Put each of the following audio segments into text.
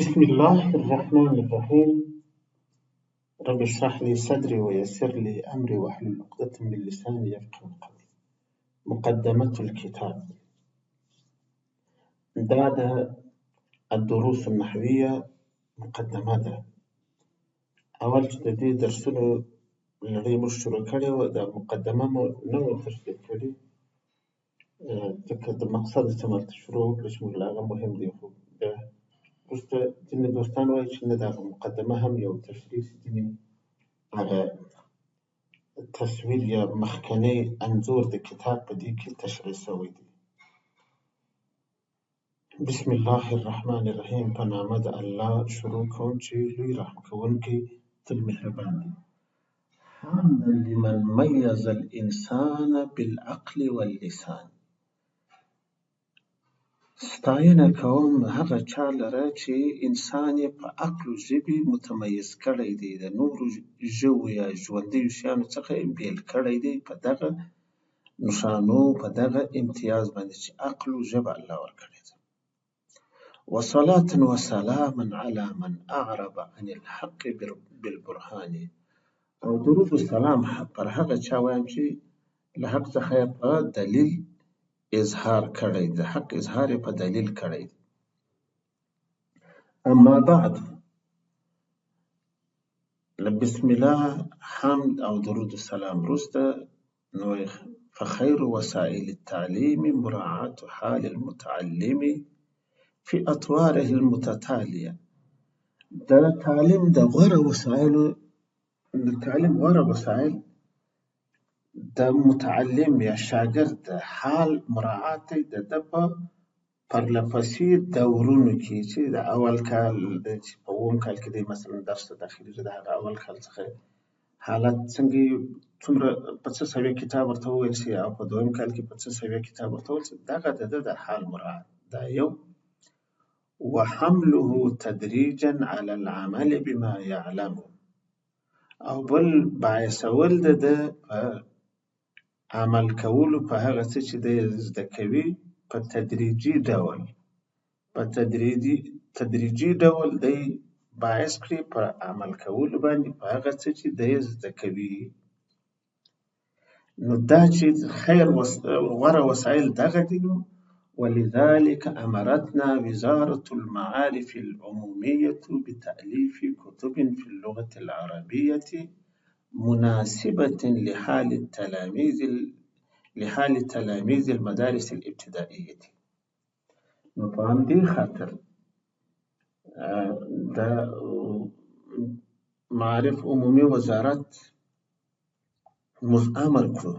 بسم الله الرحمن الرحيم. رب اشرح لي صدري ويسر لي أمري واحلل عقدة من لساني يفقهوا قولي. مقدمة الكتاب دا الدروس النحوية مقدمة ده. أول چې د دې درسونو لړۍ موږ شروع کړې وه، دا مقدمه مو نه وه ترتیب کړې، ځکه د مقصد څخه مو شروع وکړه چې موږ له هغه مهم دی. خو بیا وروسته ځینې دوستان وایي چې نه، دغه مقدمه هم یو تشریح ځینې هغه تصویر یا مخکنی انځور د کتاب په دې کې تشریح شوی دی. بسم الله الرحمن الرحیم. په نامه د الله شروع کوم چې لوی رحم کوونکی تل مهربان دی. حمدا لمن میز الانسان بالعقل واللسان. ستاینه کوم هغه چا لره چې انسان یې په عقل و ژبې متمیز کړی دی، د نورو ژوو یا ژوندیو شیانو څخه یې بیل کړی دی په دغه نښانو، په دغه امتیاز باندې چې عقل و ژبه الله ورکړې ده. وصلاة وسلاما على من اعرب عن الحق بالبرهان. او درود و سلام پر هغه چا وایم چې له حق څخه یې په دلیل اظهار کړی، د حق اظهار یې په دلیل کړی. اما بعد، بسم الله حمد او درود و سلام وروسته نو فخیر وسائل التعلیم مراعاة حال المتعلم في اطواره المتتاليه. د تعلیم د غوره وسایلو، د تعلیم غوره وسایل د متعلم یا شاګرد د حال مراعات دی، د ده په پرلپسې دورونو کې چې د اول کال چې په اووم کال کې دی مثلا درس ته داخلیږي، د هغه اول کال څخه حالت څنګه څومره په څه سویه کتاب ورته وویل شي او په دویم کال کې په څه سویه کتاب ورته وویل شي، دغه د ده د حال مراعات دا یو. وحمله تدریجا على العمل بما يعلم. او بل باعثول د ده په عمل کولو په هغه څه چې دی زده کوي په تدریجي ډول، په تدریجي ډول دی باعث کړي په عمل کولو باندې په هغه څه چې دی زده کوي. نو دا چې خیر غوره وسایل دغه دي. نو ولذلك امرتنا وزارة المعارف العمومية بتأليف كتب في اللغة العربية مناسبة لحال تلاميذ المدارس الابتدائية. نو په همدې خاطر د معارف عمومي وزارت امر کړو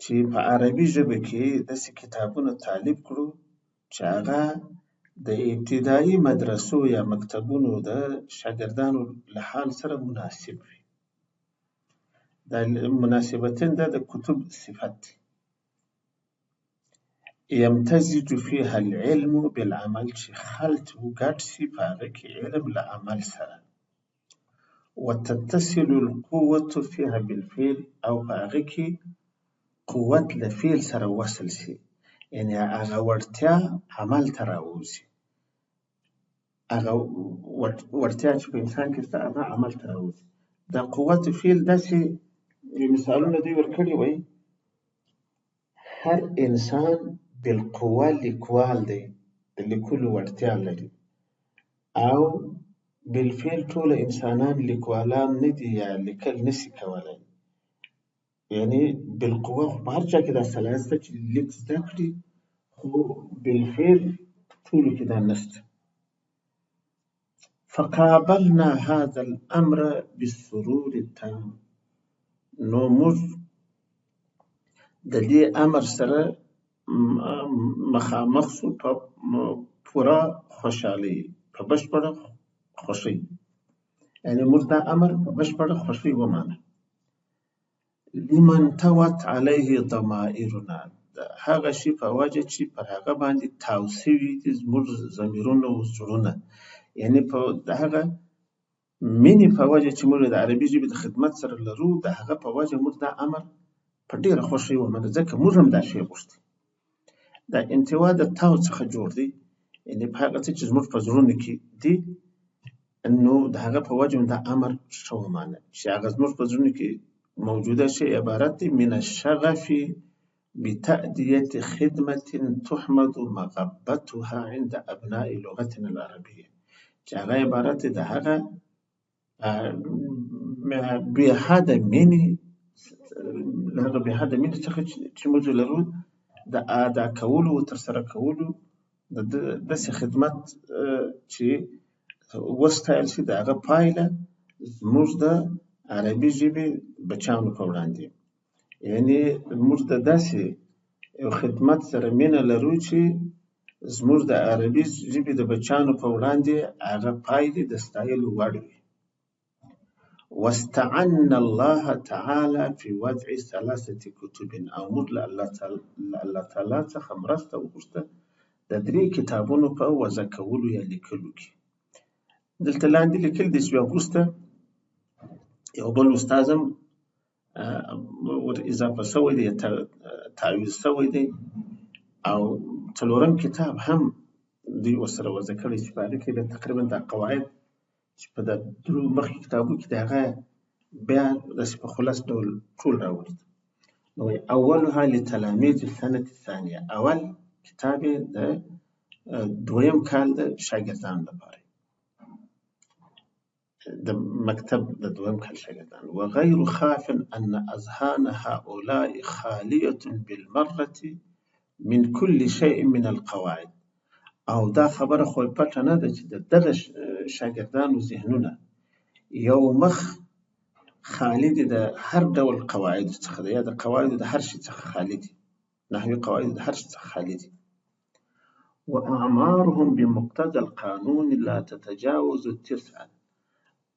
چې په عربي ژبه کې داسې کتابونه تالیف کړو چې هغه د ابتدایي مدرسو یا مکتبونو د شاګردانو له حال سره مناسب وي. دا مناسبتاً د کتب صفت دی. یمتزج فيها العلم بالعمل، چې خلط و ګډ شي په هغه کې علم له عمل سره. وتتصل القوة فيها بالفعل، او په هغه کې قوت له فعل سره وصل شي، یعنی هغه وړتیا عمل ته راوځي، هغه وړتیا چې په انسان کې شته هغه عمل ته راوځي. د قوت فعل داسې مثالونه دوی ورکړي وایي هر انسان بالقوه لیکوال دی، د لیکلو وړتیا لري، او بالفعل ټول انسانان لیکوالان نه دي یا لیکل نشي کولی. یعنی بالقوه په هر چا کې دا صلاحیت شته چې لیک زده کړي، خو بالفعل ټولو کې دا نشته. فقابلنا هذا الامر بالسرور التام. نو موږ د دې امر سره مخامخ شو په پوره خوشحالۍ، په بشپړه خوښۍ. یعنی موږ دا امر په بشپړه خوښۍ ومانه. لمن توت علیه ضمائرنا. هغه شي په وجه چې پر هغه باندې تاو سوي دي زموږ ضمیرونه او زړونه، یعنی په هغه مینې په وجه چې موږ د عربي ژبې د خدمت سره لرو، د هغه په وجه موږ دا امر په ډېره خوښۍ ومنه، ځکه موږ هم دا شی غوښتي. دا انتوا د تاو څخه جوړ دی، یعنې په هغه څه چې زموږ په زړونو کې دي نو د هغه په وجه دا امر ښه ومانه چې هغه زموږ په زړونو کې موجوده شی عبارت دی من الشغف بتأدية خدمة تحمد مغبتها عند أبناء لغتنا العربية چې هغه عبارت دی د هغه بې حده مینې له هغه بې حده مینې څخه چې موږ لرو د ادا کولو و ترسره کولو د داسې خدمت چې وستایل شي د هغه پایله زموږ د عربي ژبې بچیانو په وړاندې یعنې موږ د داسې یو خدمت سره مینه لرو چې زموږ د عربي ژبې د بچیانو په وړاندې هغه پایلې د ستایلو وړ وي واستعنا الله تعالی فی وضع 3 کتب او موږ له الله تعالی څخه مرسته وغوښته د 3 کتابونو په وضع کولو یا لیکلو کې دلته لاندې لیکل دي چې بیا وروسته یو بل استاد هم ور اضافه شوی دی تعویض شوی دی او 4م کتاب هم دوی ورسره وضع کړی چې په هغې کې بیا تقریبا دا قواعد چې په دا درو مخکې کتابونو کې د هغه بیا داسې په خلاص ډول ټول راوړي نو اولها لتلاميذ السنة الثانية اول کتاب د 2م کال د شاګردانو لپاره د مکتب د 2م کال شاګردان وغير خاف ان اذهان هؤلاء خالية بالمرة من كل شيء من القواعد او دا خبره خو پټه نه ده چې دغه شاګردانو ذهنونه یو مخ خالی دي د هر ډول قواعد څخه یا د قواعد د هر شي څخه خالی دي نحوي قواعد د هر شي څخه خالی دي واعمارهم بمقتضى القانون لا تتجاوز 9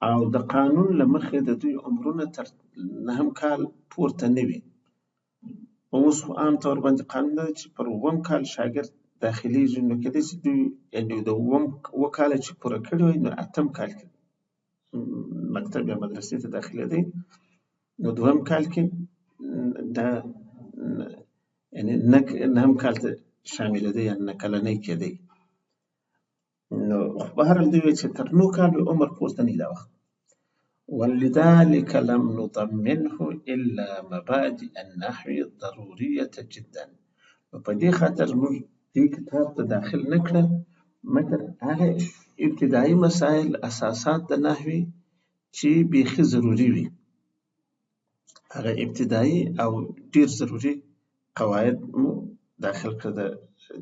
او د قانون له مخې د دوی عمرونه تر 9 کال پورته نه وي اوس عام طور باندې قانون دی چې پر 9 کال شاګرد داخليږي نو کېدای شي دوی یعنې د 9 کاله چې پوره کړي وي نو 8م کال کې مکتب یا مدرسې ته داخلېدی نو 2م کال کې دا یعنې 9م کال ته شاملېدی یا 9 کلنی کېدی نو په هر حال دوی وایي چې تر 9 کالو عمر پورته نه وي دا وخت ولذلك لم نضمنه الا مبادئ النحو ضرورية جدا په دې خاطر موږ دې کتاب ته داخل نه کړه مګر هغه ابتدایي مسایل اساسات د نحوي چې بیخي ضروري وي هغه ابتدایي او ډېر ضروري قواعد مو داخل کړه د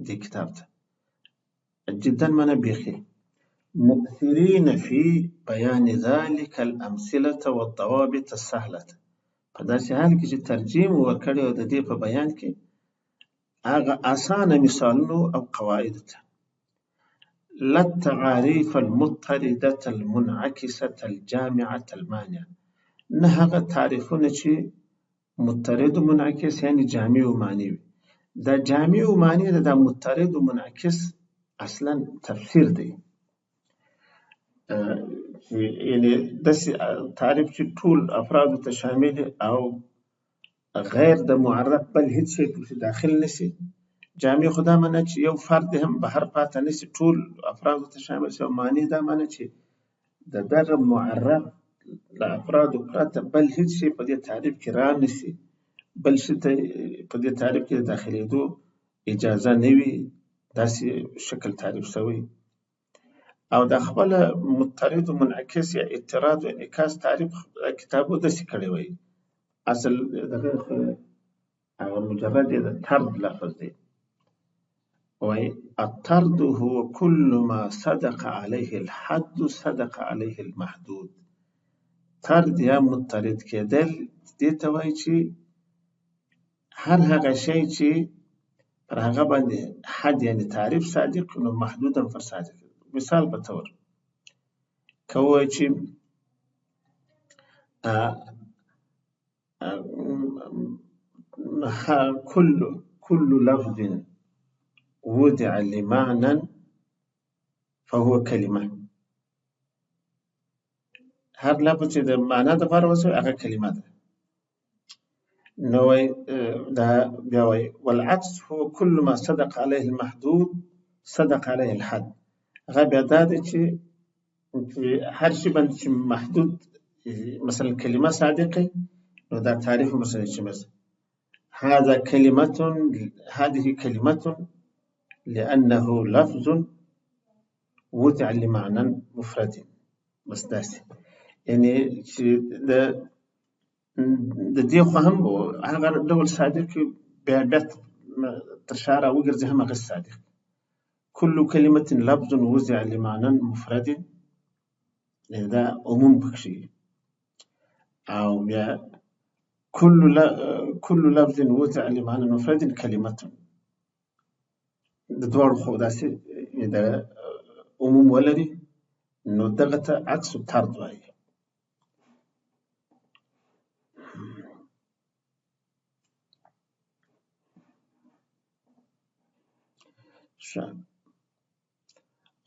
دې کتاب ته جدا معنی بیخي مؤثرين في بيان ذلك الأمثلة والضوابط السهلة په داسې حال کې چې ترجیم ورکړی او د دې په بیان کې هغه اسانه مثالونو او قواعد ته لا التعاريف المضطردة المنعكسة الجامعة المانعة نه هغه تعریفونه چې مضطرد و منعکس یعنی جامع و معنی وي دا جامع و معنی دا مضطرد و منعکس اصلا تفسیر دی یعنی داسې تعریف چې ټول افرادو ته شامل او غیر د معرف بل هیڅ شی پکې داخل نشي جامع خو دا معنی چې یو فرد هم بهر پاتې نشي ټول افرادو ته شامل شي او معنی دا معنی چې د دغه معرف له افرادو پرته بل هیڅ شی په دې تعریف کې را نشي بل شي ته په دې تعریف کې د داخلېدو اجازه نه وي داسې شکل تعریف شوی او د خپل مضطرد و منعکس یا اضطراد و انعکاس تعریف کتابو داسې کړی وی اصل دغه هغه مجرد د طرد لفظ دی وی الطرد هو كل ما صدق عليه الحد صدق عليه المحدود طرد یا مضطرد کېدل دې ته وایي چې هر هغه شی چې پر هغه باندې حد یعنی تعریف صادق نو محدود هم پر صادق مثال په تور که ووایي چې كل لفظ وضع لمعنى فهو كلمة هر لفظ چې د معنا دپاره وشوی هغه کلمه ده نو دا بیا وایي والعکس هو كل ما صدق عليه المحدود صدق علیه الحد. هغه بیا دا ده چې هر شي باندې چې محدود مثلا کلمه صادقه نو دا تعریف مثلا چې مثلا هذه كلمة لأنه لفظ وضع لمعنى مفرد بس داسې یعنی چې د دې خو هم هغه ډول صادق بیا تر شا راوګرځي هم هغه صادق. كل كلمة لفظ وضع لمعنى مفرد يعني دا عموم پکښې او بیا كل لفظ وضع لمعنى مفرد كلمة د دواړو خو داسې د عموم ولري نو دغه ته عکس طرد وایي.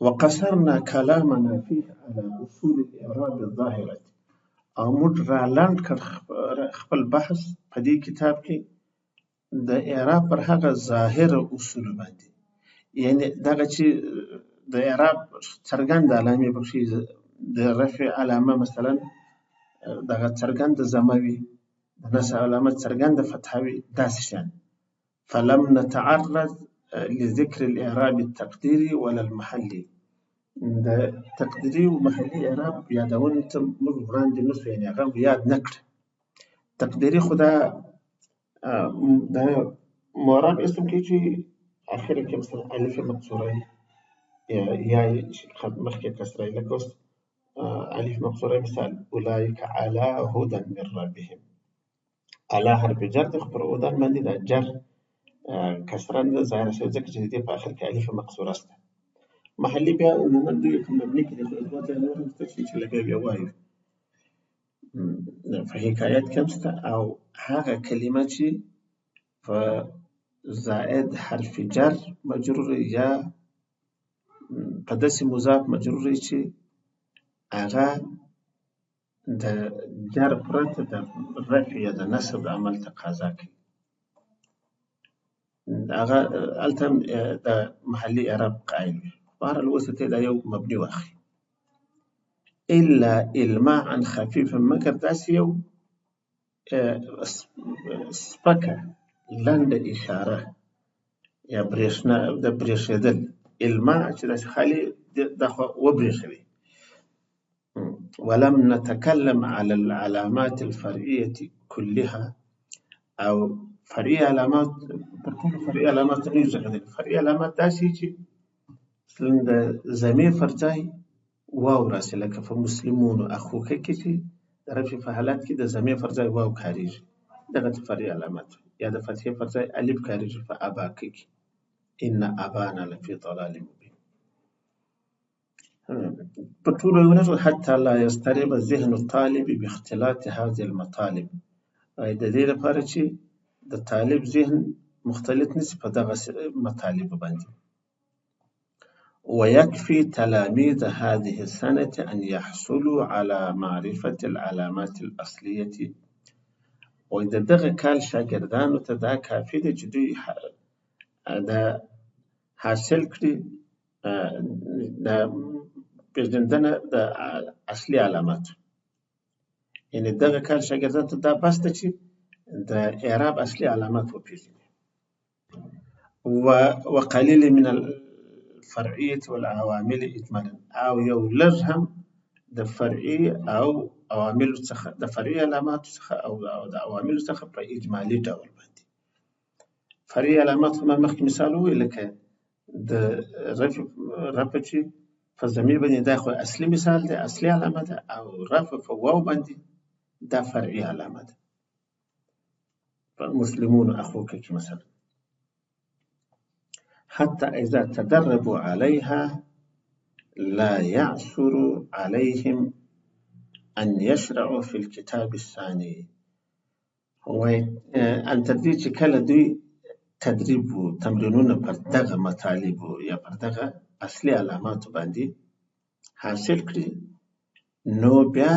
وقصرنا كلامنا فيه على أصول الإعراب الظاهرة او موږ رالاند کړ خپل بحث په دې کتاب کې د اعراب پر هغه ظاهر اصول باندې یعنی دغه چې د اعراب څرګند علامې پکښې د رفع علامه مثلا دغه څرګند ضمه وي د نصب علامه څرګند فتحه وي داسې شیان. فلم نتعرض لذكر الإعراب التقديري ولا المحلي. د تقديري او محلي اعراب یادونه ته موږ وړاندې نشو یعنې هغه یاد نه کړه. تقديري خو دا د معرب اسم کې چې اخر کې مثلا الف مقصوره یا مخکې کسره لکه اوس الف مقصوره مثال اولئک علی هدى من ربهم. علی حرف جر دی خو پر هدى باندې دا جر کسره نه ظاهره شوې ځکه چې د دې په اخر کې الف مقصوره شته. محلي بیا عموما دوی کوم مبني کې د دوه ځای نور هم شته چې لږ بیا وایو په حکایت کې هم شته او هغه کلمه چې په زائد حرف جر مجرور یا په داسې مضاف مجرور چې هغه د جر پرته د رفع یا د نصب عمل تقاضا کوي. هغه هلته هم د محلي اعراب قایل وي. بهرحال اوس ته دا یو مبني واخلي. الا الماعا خفیفا مګر داسې یو سپکه لنډه اشاره یا برېښنا د برېښېدل الماع چې داسې خالي دا خو وبرېښوي. ولم نتكلم على العلامات الفرعية كلها او فرعي علامات پر ټولو فرعي علامات نه یو ځغېدلي. فرعي علامات داسې چې مثلا د ضمیر پر ځای واو راسي لکه په مسلمونو اخوکه کې چې د رفع په حالت کې د ضمیر پر ځای واو کاریږي دغه ته فرعي علامات یا د فتحې پر ځای الف کاریږي په اباکه کې ان ابانا لفي ضلال مبين. په ټولو یو حتی لا یضطرب ذهن الطالب باختلاط هذه المطالب د دې لپاره چې د طالب ذهن مختلط نشي په دغه مطالب باندې. ويكفي تلاميذ هذه السنة أن يحصلوا على معرفة العلامات الأصلية. وإذا دغه کال شاګردانو ته دا کافي دی چې دوی دا حاصل کړي د پېژندنه د اصلي علاماتو. یعنې دغه کال شاګردانو ته دا بس ده چې د اعراب اصلي علامات وپېژني. وقليل من الفرعية والعوامل اجمالا او یو لږ هم د فرعي او عواملو څخه د فرعي علاماتو څخه او د عواملو څخه په اجمالي ډول باندې. فرعي علامات خو ما مخکې مثال وویل لکه د رفع چې په ضمیر باندې دا خو اصلي مثال دی اصلي علامه ده او رفع په واو باندې دا فرعي علامه ده. مسلمون اخوك مثلا حتى إذا تدربوا عليها لا يعثر عليهم أن يشرعوا في الكتاب الثاني. أن تدري چې کله دوی تدریب و تمرینونه پر دغه مطالبو یا پر دغه اصلي علاماتو باندې حاصل کړي نو بیا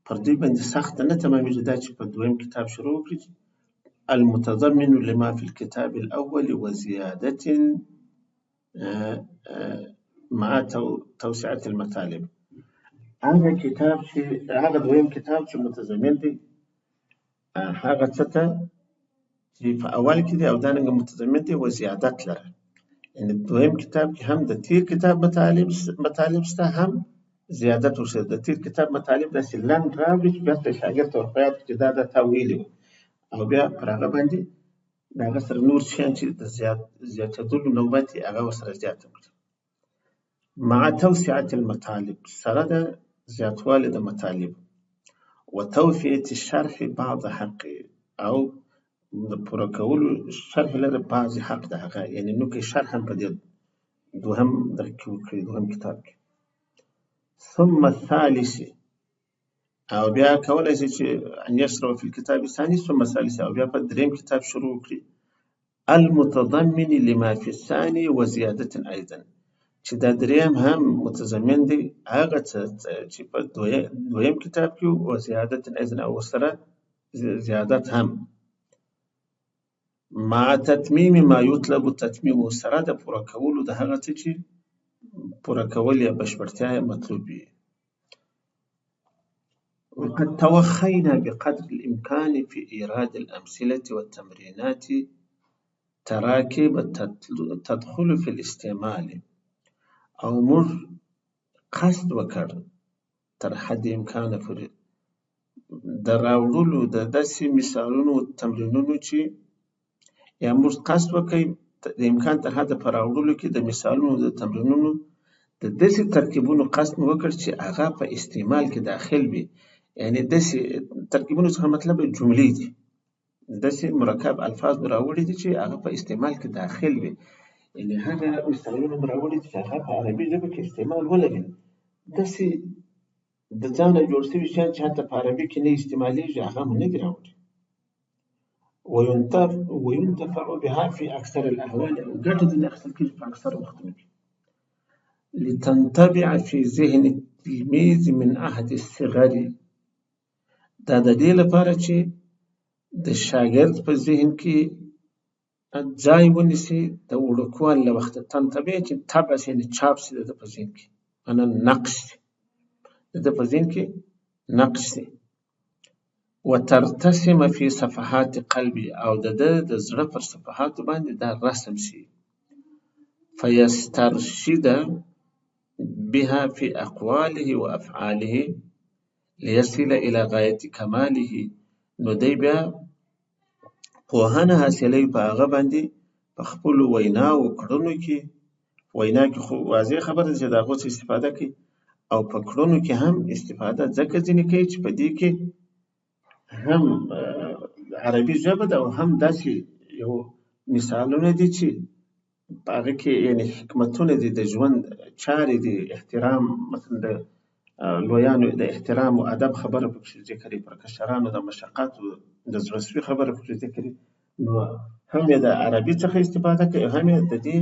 پر دوی باندې سخت نه تمامېږي دا چې په دویم کتاب شروع کړي المتضمن لما في الكتاب الأول وزيادة مع توسعة المطالب. هغه کتاب چې هغه دویم کتاب چې متضمن دی هغه څه ته چې په اول کې دی او دارنګه متضمن دی و زیادت لره. یعنې دویم کتاب کې هم د تیر کتاب مطالب شته، هم زیادت ورسره. د تیر کتاب مطالب داسې لنډ راوړي چې بیا ته شاګرد ته ورپه یاد کړي چې دا تا ویلي وو، او بیا پر هغه باندې د هغه سره نور شیان چې د زیاتېدلو نوبت یې هغه ورسره زیاته کړي. مع توسعة المطالب، سره د زیاتوالي د مطالب، و توفیة الشرح بعض حقه، او د پوره کولو شرح لره بعض حق د هغه، یعنې نوکې شرح هم په دې دوهم دغه کې وکړي، دوهم کتاب کې. ثم الثالث، او بیا کولی شي چې ان یشرع فی الکتاب الثاني ثم الثالث، او بیا په دریم کتاب شروع وکړي. المتضمن لما فی الثاني و زیادة ایضا، چې دا دریم هم متضمن دی هغه څه چې په دویم کتاب کې و زیادة ایضا، او سره زیادت هم. مع تتمیم ما یطلب تتمیمه، سره د پوره کولو د هغه څه چې پوره کول یا بشپړتیا یې مطلوب وي. وقد توخینا بقدر الامکان في ایراد الامثلة والتمرینات تراکیب تدخل في الاستعمال، او موږ قصد وکړ تر حد امکانه پورې د راوړلو د داسې مثالونو او تمرینونو چې یا موږ قصد وکړئ د امکان تر حده په راوړلو کې د مثالونو د تمرینونو د داسې ترکیبونو قصد مو وکړ چې هغه په استعمال کې داخل وي. یعنې داسې ترکیبونو څخه مطلب جملې دي، داسې مرکب الفاظ مو راوړي دي چې هغه په استعمال کې داخل وي. یعنې هغه مثالونه مو راوړي دي چې هغه په عربي ژبه کې استعمال ولري. داسې د ځانه جوړ شوي شیان چې حتی په عربي کې نه استعمالېږي هغه مو نه دي راوړي. وينتفع بها في أكثر الأحوال، وګټه ځینې اخیستل کېږي په اکثره وختونو کې. لتنطبع في ذهن التلميذ من عهد الصغر، دا د دې لپاره چې د شاګرد په ذهن کې ځای ونیسي د وړوکوالي له وخته. تنطبع چې طبع شي، یعنې چاپ شي د ده په ذهن کې، معنا نقش شي د ده په ذهن کې نقش شي. وترتسم في صفحات قلبي، او د ده د زړه پر صفحاتو باندې دا رسم شي. فيسترشد بها في أقواله وأفعاله ليصل إلى غاية كماله، نو دی بیا پوهنه حاصلوي په هغه باندې په خپلو ویناو کړنو کې. وینا کې خو واضح خبره ده چې د هغو څخه استفاده کوي، او په کړنو کې هم استفاده ځکه ځینې کوي چې په دې کې هم عربي ژبه ده او هم داسې یو مثالونه دي چې په هغه کې یعنې حکمتونه دي، د ژوند چارې دي، احترام، مثلا د لویانو د احترام او ادب خبره پکې ذکر یې، پر کشرانو د مشقاتو د زړهسوي خبره پکې ذکر یې. نو هم یې د عربي څخه استفاده کوي، هم یې د دې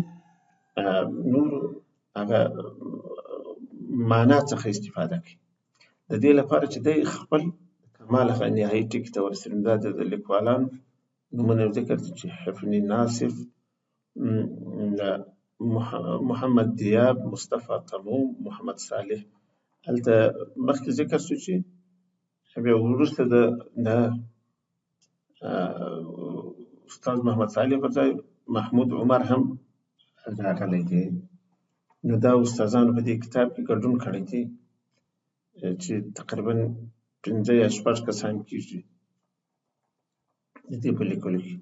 نورو هغه معنا څخه استفاده کوي، د دې لپاره چې دی خپل کمال هغه نهایي ټکي ته ورسوي. دا د لیکوالانو نومونه ذکر دي چې حفني ناصف، محمد دیاب، مصطفی تموم، محمد صالح. هلته مخکې ذکر شو چې بیا وروسته د استاد محمد صالح پر ځای محمود عمر هم راغلی دی. نو دا استادانو په دې کتاب کې ګډون کړی دی چې تقریبا 5 یا 6 کسان کېږي د دې په لیکلو کې.